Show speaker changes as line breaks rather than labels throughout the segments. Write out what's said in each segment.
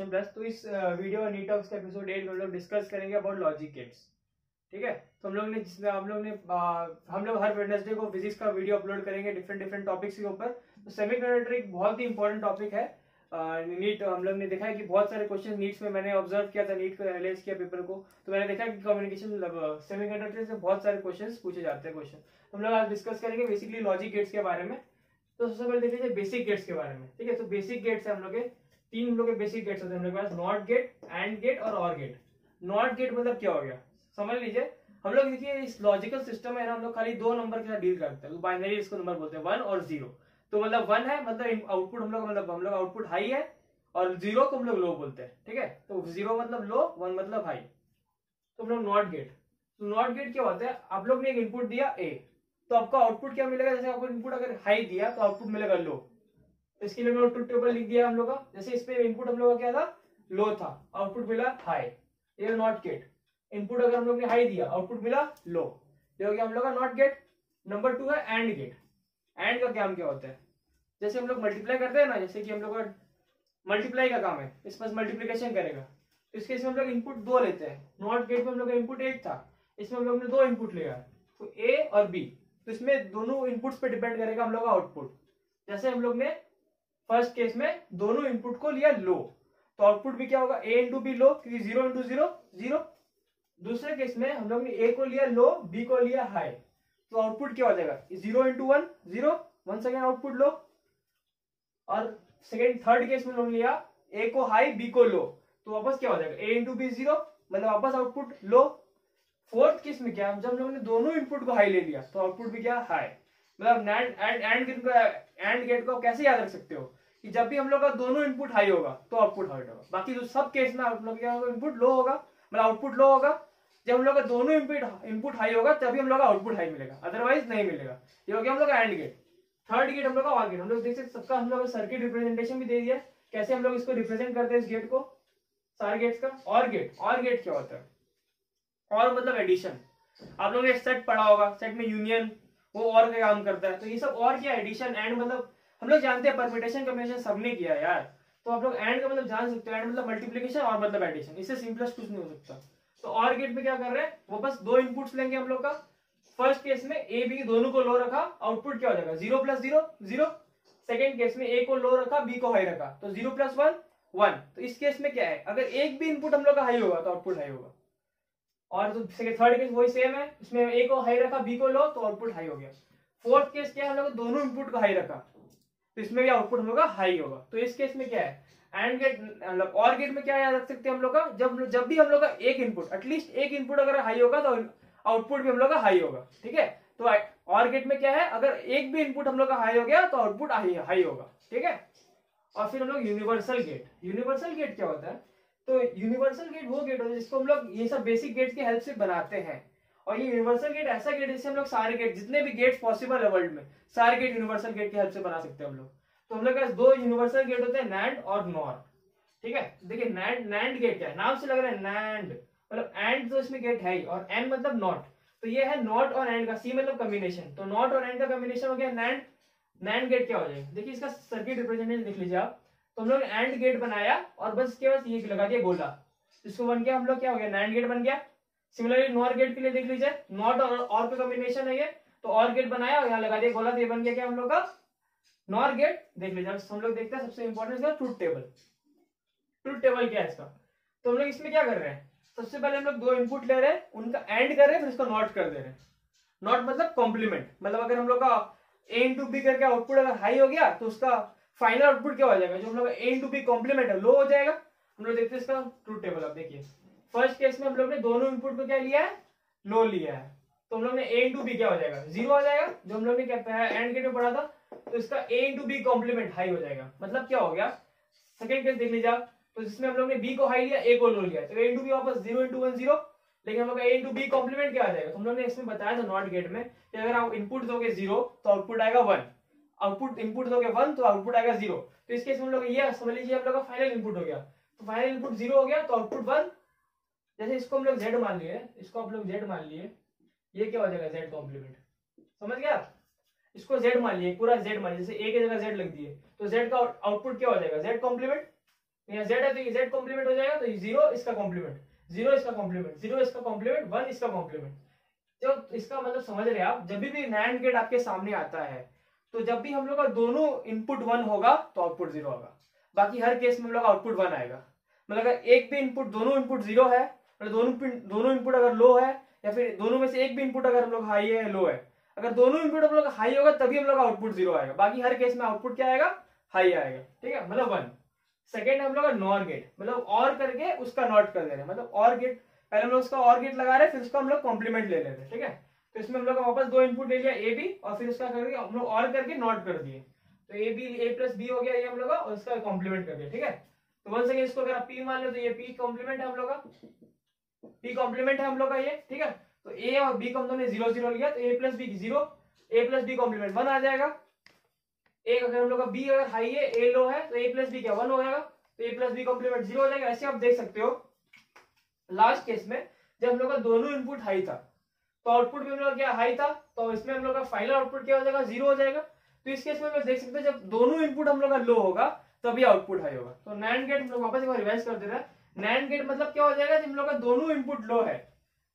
Graduation plus. तो इस video NEET talks का एपिसोड 8 हम लोग डिस्कस करेंगे अबाउट लॉजिक गेट्स। ठीक है, तो हम लोग हर वेडनेसडे को फिजिक्स का वीडियो अपलोड करेंगे डिफरेंट टॉपिक्स के ऊपर। तो सेमीकंडक्टर एक बहुत ही इंपॉर्टेंट टॉपिक है। नीट हम लोग ने देखा है कि बहुत सारे क्वेश्चन नीट्स में मैंने ऑब्जर्व किया था, नीट को एनालाइज किया पेपर को, तो मैंने देखा कि कम्युनिकेशन सेमीकंडक्टर से बहुत सारे क्वेश्चन पूछे जाते हैं। हम लोग आज डिस्कस करेंगे बेसिकली लॉजिक गेट्स के बारे में। तो सबसे पहले देख लीजिए बेसिक गेट्स के बारे में। ठीक है, तो बेसिक गेट्स है हम लोग के तीन, हम लोग के बेसिक गेट्स होते हैं हम लोग के पास, नॉट गेट, एंड गेट और ऑर गेट। नॉट गेट मतलब क्या हो गया, समझ लीजिए। हम लोग देखिए इस लॉजिकल सिस्टम है ना, हम लोग खाली दो नंबर के साथ डील करते हैं, बाइनरी इसको नंबर बोलते हैं, 1 और 0। तो मतलब 1 है मतलब आउटपुट हम लोग आउटपुट हाई है, और 0 को हम लोग लो बोलते हैं। ठीक है, तो 0 मतलब लो, 1 मतलब हाई, तो हम लोग नॉट गेट। तो नॉट गेट क्या होता है, आप लोग ने एक इनपुट दिया ए, तो आपका आउटपुट क्या मिलेगा, जैसे आपको इनपुट अगर हाई दिया तो आउटपुट मिलेगा लो। इसके लिए मैंने ट्रुथ टेबल लिख दिया हम लोग का। जैसे इस पे इनपुट हम लोग का क्या था, लो था, आउटपुट मिला हाई, ये नॉट गेट। इनपुट अगर हम लोग ने हाई दिया, आउटपुट मिला लो, ये हो गया हम लोग का नॉट गेट। नंबर 2 है एंड गेट। एंड का काम क्या होता है, जैसे हम लोग मल्टीप्लाई करते हैं ना, जैसे कि हम लोग का मल्टीप्लाई का काम है, इस पर मल्टीप्लीकेशन करेगा, तो इसके इसमें हम लोग इनपुट 2 लेते हैं। नॉट गेट में हम लोग का इनपुट 1 था, इसमें हम लोग ने 2 इनपुट लिया, तो ए और बी, तो इसमें दोनों इनपुट्स पे डिपेंड करेगा हम लोग का आउटपुट। जैसे हम लोग ने फर्स्ट केस में दोनों इनपुट को लिया लो, तो आउटपुट भी क्या होगा, ए इंटू बी लो, क्योंकि 0 इंटू 0 0। दूसरे केस में हम लोग ने ए को लिया लो, बी को लिया हाई, तो आउटपुट क्या हो जाएगा, 0 इंटू 1 0, 1 सेकेंड आउटपुट लो। और थर्ड केस में हम लोग लिया ए को हाई, बी को लो, तो वापस क्या हो जाएगा, ए इंटू बी 0, मतलब वापस आउटपुट लो। फोर्थ केस में क्या, जब हम लोग ने दोनों इनपुट को हाई ले लिया, तो आउटपुट भी क्या, हाई। मतलब एंड गेट को कैसे याद रख सकते हो कि जब भी हम लोग का दोनों इनपुट हाई होगा तो आउटपुट हाई होगा, बाकी जो सब केस में आप लोग क्या होगा, इनपुट लो होगा, मतलब आउटपुट लो होगा। जब हम लोग का दोनों इनपुट हाई होगा तभी हम लोग का आउटपुट हाई मिलेगा, अदरवाइज नहीं मिलेगा। ये हो गया हम लोग का एंड गेट। थर्ड गेट हम लोग का ऑर गेट। हम लोग देख सकते सबका हम लोग सर्किट रिप्रेजेंटेशन भी दे दिया, कैसे हम लोग इसको रिप्रेजेंट करते हैं इस गेट को, सारे गेट्स का। ऑर गेट, ऑर गेट क्या होता है, और मतलब एडिशन। आप लोगों ने सेट पढ़ा होगा, सेट में यूनियन वो और का काम करता है, तो ये सब और क्या, एडिशन एंड, मतलब हम लोग जानते हैं परम्यूटेशन कम्बिनेशन सबने किया है यार, तो आप लोग एंड का मतलब जान सकते हो, एंड मतलब मल्टीप्लिकेशन और मतलब एडिशन, इससे सिंपलेस्ट कुछ नहीं हो सकता। तो और गेट में क्या कर रहे हैं, वो बस 2 इनपुट्स लेंगे हम लोग का। फर्स्ट केस में ए बी दोनों को लो रखा, आउटपुट क्या हो जाएगा, 0 प्लस 0 0। सेकेंड केस में ए को लो रखा, बी को हाई रखा, तो 0 प्लस 1 1। तो इस केस में क्या है, अगर एक भी इनपुट हम लोग का हाई होगा तो आउटपुट हाई होगा। और तो थर्ड केस वही सेम है, इसमें ए को हाई रखा, बी को लो, तो आउटपुट हाई हो गया। फोर्थ केस क्या है, हम लोग दोनों इनपुट को हाई रखा, तो इसमें भी आउटपुट हम लोग का हाई होगा। तो इस केस में क्या है, एंड गेट मतलब और गेट में क्या याद रख सकते हैं हम लोग का, जब भी हम लोग का एक इनपुट, एटलीस्ट एक इनपुट अगर हाई होगा तो आउटपुट भी हम लोग का हाई होगा। ठीक है, तो और गेट में क्या है, अगर एक भी इनपुट हम लोग का हाई हो गया तो आउटपुट हाई होगा। ठीक है, और फिर हम लोग यूनिवर्सल गेट। यूनिवर्सल गेट क्या होता है, तो यूनिवर्सल गेट वो गेट होता है जिसको हम लोग ये सब बेसिक गेट्स की हेल्प से बनाते हैं। और ये यूनिवर्सल गेट ऐसा गेट है जिससे हम लोग सारे गेट, जितने भी गेट्स पॉसिबल है वर्ल्ड में, सारे गेट यूनिवर्सल गेट की हेल्प से बना सकते हैं हम लोग। तो हम लोग के पास 2 यूनिवर्सल गेट होते हैं, नैंड और नॉर। ठीक है, देखिए नैंड गेट क्या है, नाम से लग रहा है नैंड, मतलब एंड तो इसमें गेट है ही, और एन मतलब नॉट, तो ये है नॉट और एंड का, सी मतलब कॉम्बिनेशन, तो नॉट और एंड का कॉम्बिनेशन हो गया नैंड। नैंड गेट क्या हो जाएगा, देखिए इसका सर्किट रिप्रेजेंटेशन देख लीजिए आप। तो हम लोग एंड गेट बनाया और बस इसके बाद ये लगा दिया गोला, इसको बन गया हम लोग क्या हो गया, नैंड गेट बन गया। सिमिलरली नॉर गेट के लिए देख लीजिए, नॉट और का कॉम्बिनेशन है ये, तो और गेट बनाया और यहाँ लगा दिया गोला, तो ये बन गया क्या हम लोग का नॉर गेट। देख लीजिए हम लोग देखते हैं सबसे इंपॉर्टेंट इसका ट्रुथ टेबल। ट्रुथ टेबल क्या है इसका, तो हम लोग इसमें क्या कर रहे हैं, सबसे पहले हम लोग 2 इनपुट ले रहे हैं, उनका एंड कर रहे हैं, फिर इसको नॉट कर दे रहे हैं। नॉट मतलब कॉम्प्लीमेंट, मतलब अगर हम लोग का ए इंटू बी करके आउटपुट अगर हाई हो गया तो उसका फाइनल आउटपुट क्या हो जाएगा, जो हम लोग ए इंटू बी कॉम्प्लीमेंट है लो हो जाएगा। हम लोग देखते हैं इसका ट्रुथ टेबल। अब देखिए फर्स्ट केस में हम लोग ने दोनों इनपुट को क्या लिया है, लो लिया है, तो हम लोग ने ए इंटू बी क्या हो जाएगा, 0 आ जाएगा, जो हम लोग ने क्या एंड गेट में पढ़ा था, तो इसका ए इंटू बी कॉम्प्लीमेंट हाई हो जाएगा। मतलब क्या हो गया, सेकेंड केस देख लीजिए आप, तो जिसमें हम लोग ने बी को हाई लिया, ए को लो लिया, तो ए इंटू बी वापस 0 इंटू 1 0, लेकिन हम लोग ए इंटू बी कॉम्प्लीमेंट क्या आ जाएगा, तो हम लोग ने इसमें बताया था नॉट गेट में कि अगर आप इनपुट दोगे 0 तो आउटपुट आएगा 1, आउटपुट इनपुट दोगे 1 तो आउटपुट आएगा 0। तो इस केस में हम लोग ये समझ लीजिए हम लोग का फाइनल इनपुट हो गया, तो फाइनल इनपुट 0 हो गया तो आउटपुट 1। जैसे इसको हम लोग z मान लिए, इसको आप लोग z मान लिए, ये क्या हो जाएगा z कॉम्प्लीमेंट, समझ गया। इसको z मान लिए, पूरा z मान लिए, जैसे a की जगह z लग दिए, तो z का आउटपुट क्या हो जाएगा, z कॉम्प्लीमेंट। यहाँ z है तो ये z कॉम्प्लीमेंट हो जाएगा, तो 0 इसका कॉम्प्लीमेंट, 0 इसका कॉम्प्लीमेंट, 0 इसका कॉम्प्लीमेंट, 1 इसका कॉम्प्लीमेंट। तो इसका मतलब समझ रहे हैं आप, जब भी नैंड गेट आपके सामने आता है तो जब भी हम लोग का दोनों इनपुट 1 होगा तो आउटपुट 0 होगा, बाकी हर केस में हम लोग का आउटपुट 1 आएगा। मतलब अगर एक भी इनपुट, दोनों इनपुट 0 है, मतलब दोनों इनपुट अगर लो है, या फिर दोनों में से एक भी इनपुट अगर हम लोग हाई है लो है, अगर दोनों इनपुट हम लोग हाई होगा तभी हम लोग का आउटपुट 0 आएगा, बाकी हर केस में आउटपुट क्या आएगा, हाई आएगा। ठीक है, मतलब 1। सेकेंड हम लोग का नॉर गेट, मतलब और करके उसका नॉट कर दे रहे हैं, मतलब और गेट, पहले हम लोग उसका और गेट लगा रहे हैं, फिर उसका हम लोग कॉम्प्लीमेंट ले रहे हैं। ठीक है, तो इसमें हम लोग वापस दो इनपुट ले लिया ए बी, और फिर उसका करके हम लोग और करके नॉट कर दिए, तो A B A plus B हो गया ये हम लोग का, और इसका कॉम्प्लीमेंट कर दिया। ठीक है, तो वन सेकेंड इसको अगर आप पी मान लो तो ये पी कॉम्प्लीमेंट है हम लोग का, पी कॉम्प्लीमेंट है हम लोग का ये। ठीक है, तो ए और बी को हम लोग ने 0 0 लिया, तो ए प्लस बी 0, ए प्लस बी कॉम्प्लीमेंट 1 आ जाएगा। एक अगर हम लोग का बी अगर हाई है, ए लो है, तो ए प्लस बी क्या 1 हो जाएगा, तो ए प्लस बी कॉम्प्लीमेंट 0 हो जाएगा। ऐसे आप देख सकते हो लास्ट केस में जब हम लोग का दोनों इनपुट हाई था तो आउटपुट में हम लोग क्या हाई था, तो इसमें हम लोग का फाइनल आउटपुट क्या हो जाएगा, 0 हो जाएगा। तो इस केस में हम देख सकते हैं जब दोनों इनपुट हम लोग का लो होगा तभी आउटपुट हाई होगा। तो नैंड गेट हम लोग वापस एक बार रिवाइज कर दे रहे हैं, नैंड गेट मतलब क्या हो जाएगा, जब हम लोग का दोनों इनपुट लो है,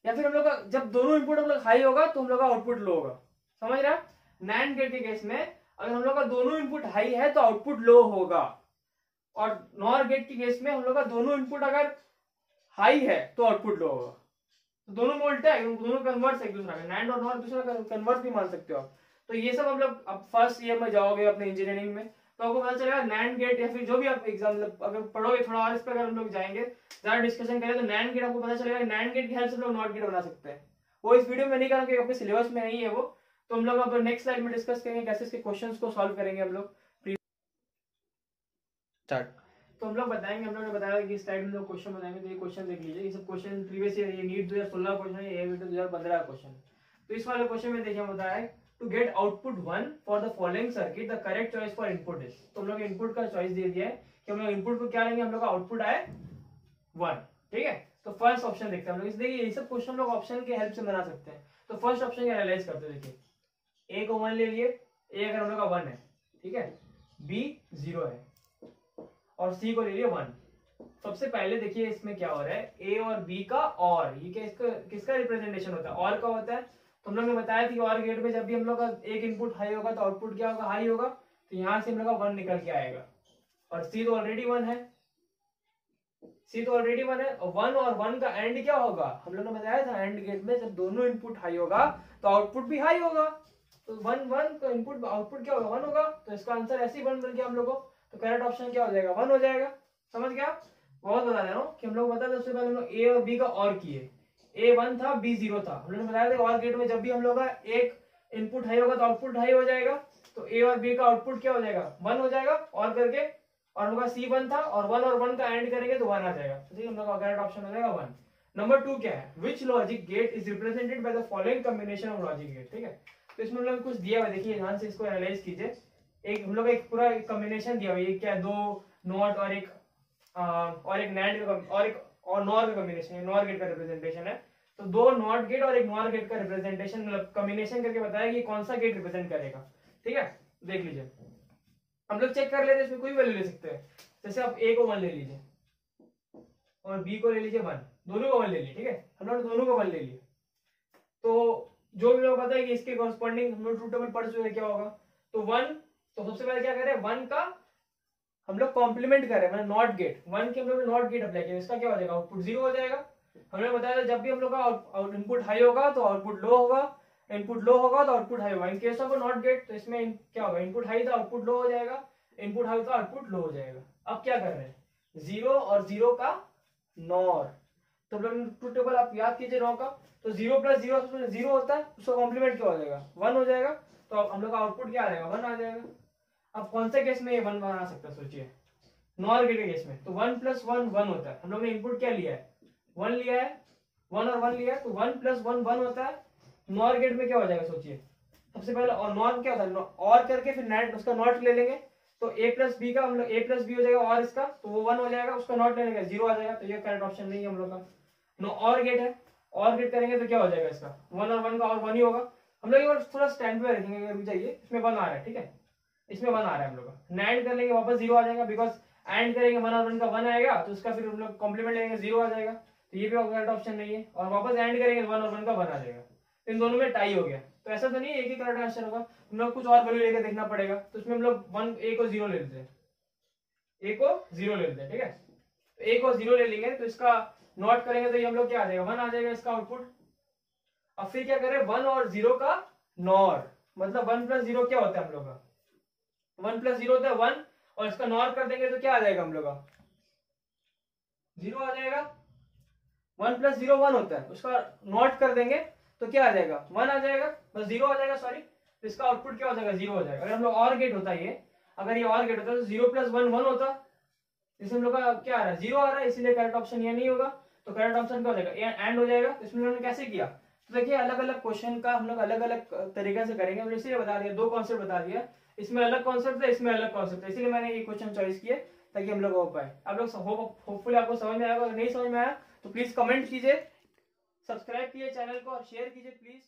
या फिर हम लोग का जब दोनों इनपुट हम लोग हाई होगा तो हम लोग का आउटपुट लो होगा। समझ रहे हैं? नैंड गेट के केस में अगर हम लोग का दोनों इनपुट हाई है तो आउटपुट लो होगा, और नॉर गेट के केस में हम लोग का दोनों इनपुट अगर हाई है तो आउटपुट लो होगा। तो दोनों में उल्टा है, दोनों कन्वर्ट्स एक दूसरा का, नैंड और नॉर दूसरा कन्वर्ट भी मान सकते हो आप। तो ये सब हम लोग अब फर्स्ट ईयर में जाओगे अपने इंजीनियरिंग में तो आपको पता चलेगा नैंड गेट, या फिर जो भी आप एग्जाम अगर पढ़ोगे थोड़ा और इस पर अगर हम लोग जाएंगे ज्यादा डिस्कशन करें तो नैंड गेट आपको पता चलेगा, नैंड गेट की हेल्प से हम लोग नॉट गेट बना सकते हैं। वो इस वीडियो में नहीं करूँगा क्योंकि अपने सिलेबस में नहीं है वो, तो हम लोग अब नेक्स्ट स्लाइड में डिस्कस करेंगे कैसे इसके क्वेश्चन को सॉल्व करेंगे हम लोग। तो हम लोग बताएंगे, हम लोग ने बताया कि स्लाइड में लोग क्वेश्चन बताएंगे, तो ये क्वेश्चन देख लीजिए, ये सब क्वेश्चन प्रीवियस ईयर, ये नीट 2016 क्वेश्चन है, ये 2015 क्वेश्चन। तो इस वाले क्वेश्चन में देखिए बताया है to get output 1 for the following circuit the correct choice for input is. तो हम लोग इनपुट का चॉइस दे दिया है कि हम लोग इनपुट को क्या लेंगे, हम लोग का आउटपुट आए 1। ठीक है, तो फर्स्ट ऑप्शन देखते हैं हम लोग। देखिए ये सब क्वेश्चन लोग ऑप्शन के हेल्प से बना सकते हैं। तो फर्स्ट ऑप्शन को एनालाइज करते हैं। देखिए ए को 1 ले लिए, ए अगर हम लोग का 1 है, ठीक है, बी 0 है, और सी को ले लिया 1। सबसे पहले देखिए इसमें क्या हो रहा है, ए और बी का और, ये क्या किसका रिप्रेजेंटेशन होता है, और का होता है। तो हम लोग ने बताया थी और गेट में जब भी हम लोग का एक इनपुट हाई होगा तो आउटपुट क्या होगा, हाई होगा। तो यहाँ से हम लोग का 1 निकल के आएगा, और सी तो ऑलरेडी 1 है, सी तो ऑलरेडी 1 है, और 1 और 1 का एंड क्या होगा, हम लोग ने बताया था एंड गेट में जब दोनों इनपुट हाई होगा तो आउटपुट भी हाई होगा। तो 1 1 का इनपुट आउटपुट क्या होगा, 1 होगा। तो इसका आंसर ऐसे ही 1 मिल गया हम लोग को। तो करेक्ट ऑप्शन क्या हो जाएगा, 1 हो जाएगा। समझ गया? बहुत बता दे रहा हूँ कि हम लोग बता, सबसे पहले हम लोग ए और बी का और किए, ए 1 था, बी 0 था। हम लोग ने बताया था और गेट में जब भी हम लोग का एक इनपुट हाई होगा तो आउटपुट हाई हो जाएगा। तो ए और बी का आउटपुट क्या हो जाएगा, 1 हो जाएगा और करके, और हम लोग का सी 1 था, और 1 और 1 का एंड करेंगे तो 1 आ जाएगा। तो ठीक है, हम लोग का करेक्ट ऑप्शन हो जाएगा 1। नंबर 2 क्या है, which logic gate is represented by the following combination of logic gate. ठीक है, तो इसमें हम लोग कुछ दिया हुआ, देखिए ध्यान से इसको एनालाइज कीजिए। एक हम लोग एक पूरा कॉम्बिनेशन दिया हुआ है, क्या है, 2 नॉट और एक नैंड का और एक और नॉर का कॉम्बिनेशन है, नॉर गेट का रिप्रेजेंटेशन है। तो 2 नॉट गेट और एक नॉर गेट का रिप्रेजेंटेशन मतलब कॉम्बिनेशन करके बताया कि कौन सा गेट रिप्रेजेंट करेगा। ठीक है, देख लीजिए, हम लोग चेक कर लेते हैं, इसमें कोई वैल्यू ले सकते हैं। जैसे आप ए को 1 ले लीजिए और बी को ले लीजिए 1, दोनों को 1 ले लीजिए। ठीक है, हम लोग दोनों को 1 ले लिए, तो जो भी लोग पता है कि इसके कॉरस्पॉन्डिंग हम लोग ट्रूथ टेबल पढ़ चुके, क्या होगा। तो 1, तो सबसे पहले क्या करें, 1 का हम लोग कॉम्प्लीमेंट करें, मतलब नॉट गेट 1 के हम लोग नॉट गेट अप्लाई किया, इसका क्या हो जाएगा, आउटपुट 0 हो जाएगा। हमने बताया था जब भी हम लोग का इनपुट हाई होगा तो आउटपुट लो होगा, इनपुट लो होगा तो आउटपुट हाई होगा। In case of not gate तो इसमें क्या होगा, इनपुट हाई था आउटपुट लो हो जाएगा, इनपुट हाई था आउटपुट लो हो जाएगा। अब क्या कर रहे हैं, 0 और 0 का नॉर। तो हम लोग ट्रूथ टेबल आप याद कीजिए 9 का, तो 0 + 0 0 होता है, उसका कॉम्प्लीमेंट क्या हो जाएगा, 1 हो जाएगा। तो हम लोग का आउटपुट क्या आ जाएगा, 1 आ जाएगा। अब कौन से केस में ये 1 बना सकता है, सोचिए, नॉर गेट के केस में। तो 1 + 1 1 होता है, हम लोग ने इनपुट क्या लिया है, 1 लिया है, 1 और 1 लिया है, तो 1 + 1 1 होता है। नॉर गेट में क्या हो जाएगा, सोचिए, सबसे पहले और नॉर क्या होता है, और करके फिर नैट उसका नॉट ले लेंगे। तो a + b का हम लोग a + b हो जाएगा, और इसका तो वो 1 हो जाएगा, उसका नॉट ले लेंगे 0 आ जाएगा। तो ये करेक्ट ऑप्शन नहीं है हम लोग का। नो और गेट है, और गेट करेंगे तो क्या हो जाएगा, इसका 1 और 1 का और 1 ही होगा। हम लोग एक बार थोड़ा स्टैंड पे रखेंगे, रुक जाइए, इसमें 1 आ रहा है, ठीक है, इसमें 1 आ रहा है हम लोग का। नैंड कर लेंगे वापस 0 आ जाएगा, बिकॉज एंड करेंगे 1 और 1 का 1 आएगा, तो उसका फिर हम लोग कॉम्प्लीमेंट लेंगे 0 आ जाएगा, तो ये भी करेक्ट ऑप्शन नहीं है। और वापस एंड करेंगे 1 और 1 का 1 आ जाएगा, इन दोनों में टाई हो गया। तो ऐसा तो नहीं है एक ही करेक्ट आंसर होगा, हम लोग कुछ और वैल्यू लेकर देखना पड़ेगा। तो इसमें हम लोग 1 a को 0 ले लेते हैं, a को 0 ले लेते हैं, ठीक है। तो a को 0 ले लेंगे, तो इसका नॉट करेंगे तो ये हम लोग क्या आ जाएगा 1 आ जाएगा इसका आउटपुट। अब फिर क्या करें 1 और 0 का नॉर, मतलब 1 प्लस 0 क्या होता है हम लोग का, 1 प्लस 0 होता है 1, और इसका नॉर कर देंगे तो क्या आ जाएगा हम लोग का 0 आ जाएगा। 1 प्लस 0 1 होता है, उसका नॉट कर देंगे तो क्या आ जाएगा 1 आ जाएगा, बस 0 आ जाएगा सॉरी। तो इसका आउटपुट क्या हो जाएगा 0 हो जाएगा। अगर हम लोग और गेट होता है ये, अगर ये और गेट होता तो 0 प्लस 1 1 होता, इसमें हम लोग का क्या आ रहा है 0 आ रहा है, इसीलिए करेक्ट ऑप्शन ये नहीं होगा। तो करेक्ट ऑप्शन क्या हो जाएगा एंड हो जाएगा। तो इसमें हमने कैसे किया, तो देखिए अलग अलग क्वेश्चन का हम लोग अलग अलग तरीके से करेंगे। मैंने इसीलिए बता दिया, दो कॉन्सेप्ट बता दिया, इसमें अलग कॉन्सेप्ट है, इसमें अलग कॉन्सेप्ट है, इसीलिए मैंने ये क्वेश्चन चॉइस किए ताकि हम लोग हो पाए। आप लोग होपफुली आपको समझ में आएगा, अगर नहीं समझ में आया तो प्लीज कमेंट कीजिए, सब्सक्राइब कीजिए चैनल को और शेयर कीजिए प्लीज।